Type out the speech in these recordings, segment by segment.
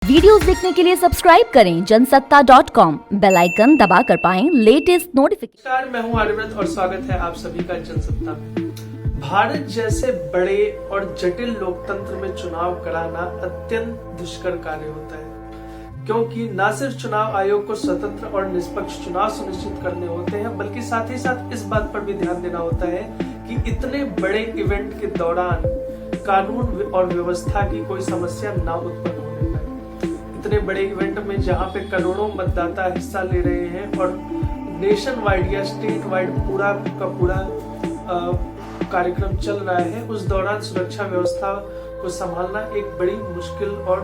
Videos देखने के लिए सब्सक्राइब करें जनसत्ता.com, बेल आइकन दबाकर पाएं लेटेस्ट नोटिफिकेशन। नमस्कार, मैं हूं आर्यव्रत और स्वागत है आप सभी का जनसत्ता में। भारत जैसे बड़े और जटिल लोकतंत्र में चुनाव कराना अत्यंत दुष्कर कार्य होता है, क्योंकि न सिर्फ चुनाव आयोग को स्वतंत्र और निष्पक्ष चुनाव सुनिश्चित करने होते हैं, बल्कि साथ ही साथ इस बात पर भी ध्यान देना होता है कि इतने बड़े इवेंट के दौरान कानून और व्यवस्था की कोई समस्या न उत्पन्न होने पाए। इतने बड़े इवेंट में जहां पे करोड़ों मतदाता हिस्सा ले रहे हैं और नेशन वाइड या स्टेट वाइड पूरा का पूरा कार्यक्रम चल रहा है, उस दौरान सुरक्षा व्यवस्था को संभालना एक बड़ी मुश्किल और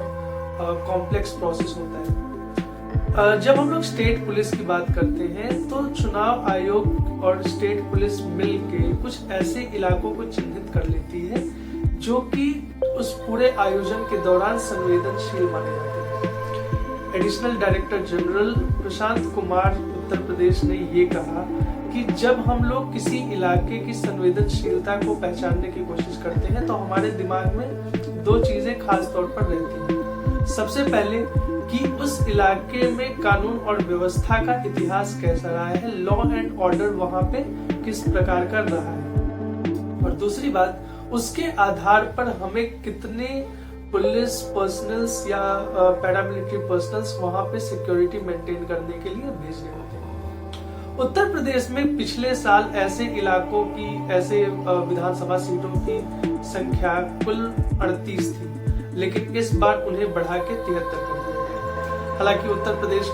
कॉम्प्लेक्स प्रोसेस होता है। जब हम लोग स्टेट पुलिस की बात करते हैं तो चुनाव आयोग और स्टेट पुलिस मिलके कुछ ऐसे इलाकों को चिन्हित कर लेती है जो कि उस पूरे आयोजन के दौरान संवेदनशील माने जाते हैं। Additional director general Prashant Kumar Uttar Pradesh ने ये कहा कि जब हम लोग किसी इलाके की संवेदनशीलता को पहचानने की कोशिश करते हैं तो हमारे दिमाग में दो चीजें खास तौर पर रहती हैं। सबसे पहले कि उस इलाके में कानून और व्यवस्था का इतिहास कैसा रहा है, लॉ एंड ऑर्डर वहां पे किस प्रकार का रहा है, और दूसरी बात उसके आधार पर हमें कितने पुलिस पर्सनल्स या पैरामिलिट्री पर्सनल्स वहां पे सिक्योरिटी मेंटेन करने के लिए भेजने होते हैं। उत्तर प्रदेश में पिछले साल ऐसे इलाकों की, ऐसे विधानसभा सीटों की संख्या कुल 38 थी, लेकिन इस बार उन्हें बढ़ा के 73 कर दिया गया। हालांकि उत्तर प्रदेश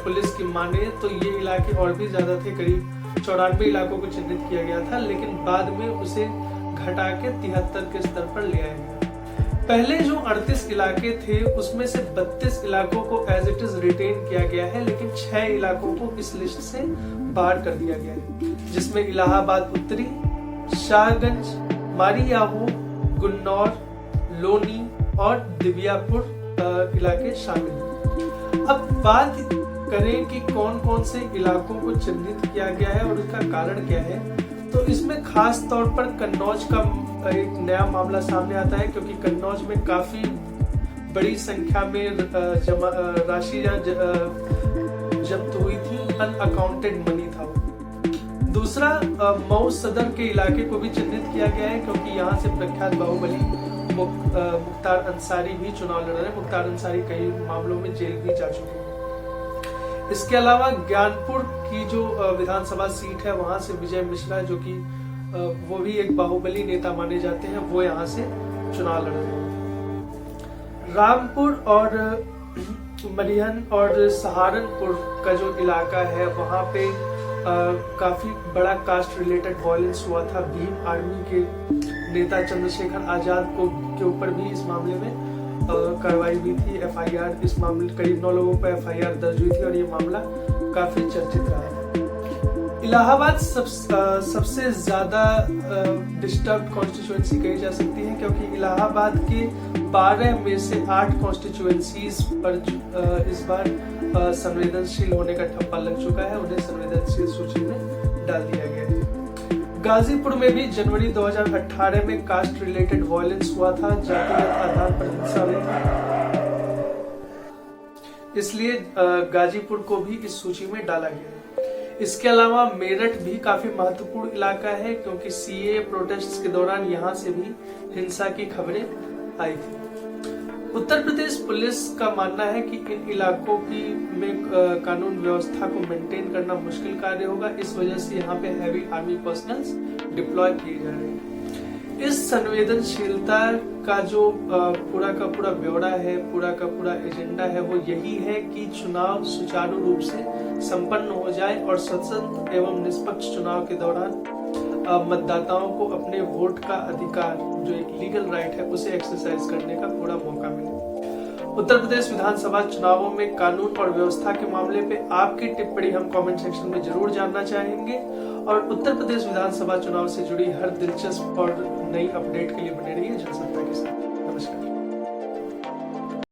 पुलिस की माने तो ये इलाके और भी ज्यादा थे, करीब 94 इलाकों को चिन्हित किया गया था, लेकिन बाद में उसे घटा के 73 के स्तर पर ले आया गया। पहले जो 38 इलाके थे उसमें से 32 इलाकों को एज इट इज रिटेन किया गया है, लेकिन 6 इलाकों को इस लिस्ट से बाहर कर दिया गया है, जिसमें इलाहाबाद उत्तरी, शाहगंज, मारियाहू, गुन्नौर, लोनी और दिव्यापुर इलाके शामिल हैं। अब बात करें कि कौन कौन से इलाकों को चिन्हित किया गया है और उसका कारण क्या है, तो इसमें खास तौर पर कन्नौज का एक नया मामला सामने आता है, क्योंकि कन्नौज में काफी बड़ी संख्या में राशि जब्त हुई थी, अनअकाउंटेड मनी था। दूसरा, मऊ सदर के इलाके को भी चिन्हित किया गया है, क्योंकि यहाँ से प्रख्यात बाहुबली मुख्तार अंसारी भी चुनाव लड़ रहे हैं। मुख्तार अंसारी कई मामलों में जेल भी जा चुके हैं। इसके अलावा ज्ञानपुर की जो विधानसभा सीट है वहां से विजय मिश्रा, जो कि वो भी एक बाहुबली नेता माने जाते हैं, वो यहाँ से चुनाव लड़ रहे हैं। रामपुर और मरिहन और सहारनपुर का जो इलाका है वहां पे काफी बड़ा कास्ट रिलेटेड वायलेंस हुआ था। भीम आर्मी के नेता चंद्रशेखर आजाद के ऊपर भी इस मामले में कार्रवाई हुई थी। एफआईआर इस मामले करीब 9 लोगों पर एफआईआर दर्ज हुई थी और ये मामला काफी चर्चित रहा है। इलाहाबाद सबसे ज्यादा डिस्टर्ब्ड कॉन्स्टिट्यूएंसी कही जा सकती है, क्योंकि इलाहाबाद के 12 में से 8 कॉन्स्टिट्यूएंसीज पर इस बार संवेदनशील होने का ठप्पा लग चुका है, उन्हें संवेदनशील सूची में डाल दिया गया है। गाजीपुर में भी जनवरी 2018 में कास्ट रिलेटेड वायलेंस हुआ था, जातिगत आधार पर हिंसा हुई थी, इसलिए गाजीपुर को भी इस सूची में डाला गया है। इसके अलावा मेरठ भी काफी महत्वपूर्ण इलाका है, क्योंकि सीए प्रोटेस्ट के दौरान यहाँ से भी हिंसा की खबरें आई थी। उत्तर प्रदेश पुलिस का मानना है कि इन इलाकों में कानून व्यवस्था को मेंटेन करना मुश्किल कार्य होगा, इस वजह से यहाँ पे हैवी आर्मी पर्सनल्स डिप्लॉय किए जा रहे हैं। इस संवेदनशीलता का जो पूरा का पूरा ब्यौरा है, पूरा का पूरा एजेंडा है, वो यही है कि चुनाव सुचारू रूप से संपन्न हो जाए और स्वतंत्र एवं निष्पक्ष चुनाव के दौरान मतदाताओं को अपने वोट का अधिकार, जो एक लीगल राइट है, उसे एक्सरसाइज करने का पूरा मौका मिले। उत्तर प्रदेश विधानसभा चुनावों में कानून और व्यवस्था के मामले पे आपकी टिप्पणी हम कमेंट सेक्शन में जरूर जानना चाहेंगे, और उत्तर प्रदेश विधानसभा चुनाव से जुड़ी हर दिलचस्प और नई अपडेट के लिए बने रहिए जनसत्ता के साथ। नमस्कार।